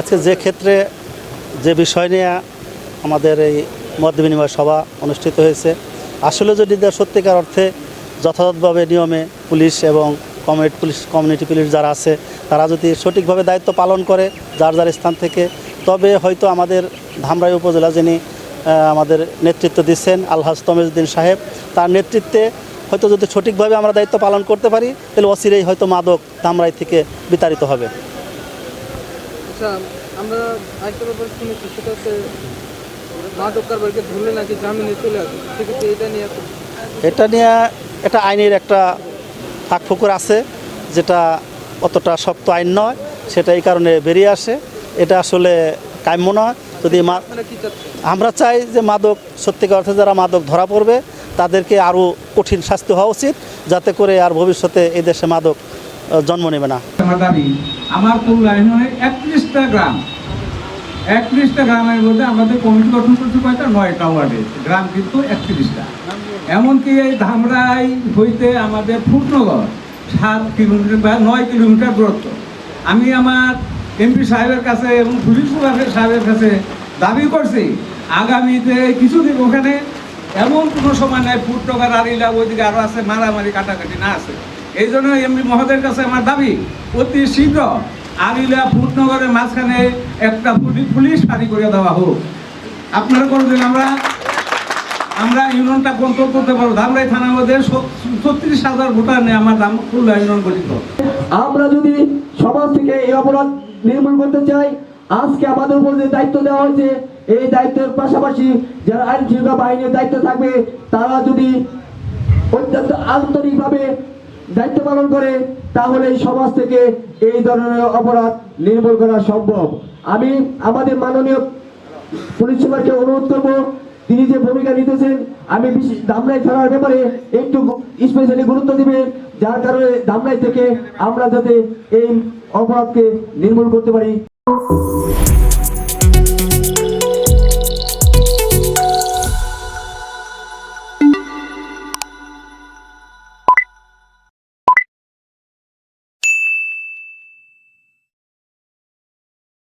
আজকে যে ক্ষেত্রে যে বিষয় নিয়ে আমাদের এই মত বিনিময় সভা অনুষ্ঠিত হয়েছে, আসলে যদি সত্যিকার অর্থে যথাযথভাবে নিয়মে পুলিশ এবং কমিউনিটি পুলিশ যারা আছে তারা যদি সঠিকভাবে দায়িত্ব পালন করে যার যার স্থান থেকে, তবে হয়তো আমাদের ধামরাই উপজেলা যিনি আমাদের নেতৃত্ব দিচ্ছেন আলহাজ তমিজউদ্দিন সাহেব, তার নেতৃত্বে হয়তো যদি সঠিকভাবে আমরা দায়িত্ব পালন করতে পারি তাহলে অচিরেই হয়তো মাদক ধামরাই থেকে বিতাড়িত হবে। আচ্ছা, আমরা আরেকটা ব্যাপার শুনেছি, সেটা হচ্ছে মাদক কারবারকে ধরলে নাকি জামিনে চলে আসে, সেক্ষেত্রে এটা নিয়ে এটা নিয়ে একটা ফাঁকফোকর আছে, যেটা অতটা শক্ত আইন নয়, সেটা এই কারণে বেরিয়ে আসে। এটা আসলে কাম্য নয়। যদি আমরা চাই যে মাদক সত্যিকার অর্থে যারা মাদক ধরা পড়বে তাদেরকে আরও কঠিন শাস্তি হওয়া উচিত, যাতে করে আর ভবিষ্যতে এই দেশে মাদক জন্ম নেবে না। আমার কল্যাণ 31টা গ্রাম, 31টা গ্রামের মধ্যে আমাদের কমিটি গঠন করতে কয়টা 9টা ওয়ার্ডে, গ্রাম কিন্তু 31টা। এমনকি এই ধামরাই হইতে আমাদের ফুটনগর 7 কিলোমিটার বা 9 কিলোমিটার দূরত্ব। আমি আমার এমপি সাহেবের কাছে এবং পুলিশ সুপার সাহেবের কাছে দাবি করছি আগামীতে কিছুদিন ওখানে এমন কোনো সময় নেই ফুটনগর আর ইলা ওইদিকে আরও আছে মারামারি কাটাকাটি না আছে। এই জন্য এমপি মহোদয়ের কাছে আমার দাবি অতি শীঘ্র আরিলা ফুটনগরের মাঝখানে একটা পুলিশ ফাঁড়ি করে দেওয়া হোক। আপনারা কোনোদিন আমরা ইউনিয়নটা কন্ট্রোল করতে পারবো। ধামরাই থানার মধ্যে 36,000 ভোটার নেই আমার খুলনা ইউনিয়ন গঠিত। আমরা যদি সমাজ থেকে এই অপরাধ নির্মূল করতে চাই, আজকে আমাদের উপর যে দায়িত্ব দেওয়া হয়েছে, এই দায়িত্বের পাশাপাশি যারা আইন শৃঙ্খলা বাহিনীর দায়িত্ব থাকবে তারা যদি অত্যন্ত আন্তরিকভাবে দায়িত্ব পালন করে তাহলে এই সমাজ থেকে এই ধরনের অপরাধ নির্মূল করা সম্ভব। আমি আমাদের মাননীয় পুলিশ সুপারকে অনুরোধ করব, তিনি যে ভূমিকা নিতেছেন আমি ধামরাই থানার ব্যাপারে একটু স্পেশালি গুরুত্ব দিবেন, যার কারণে ধামরাই থেকে আমরা যাতে এই অপরাধকে নির্মূল করতে পারি।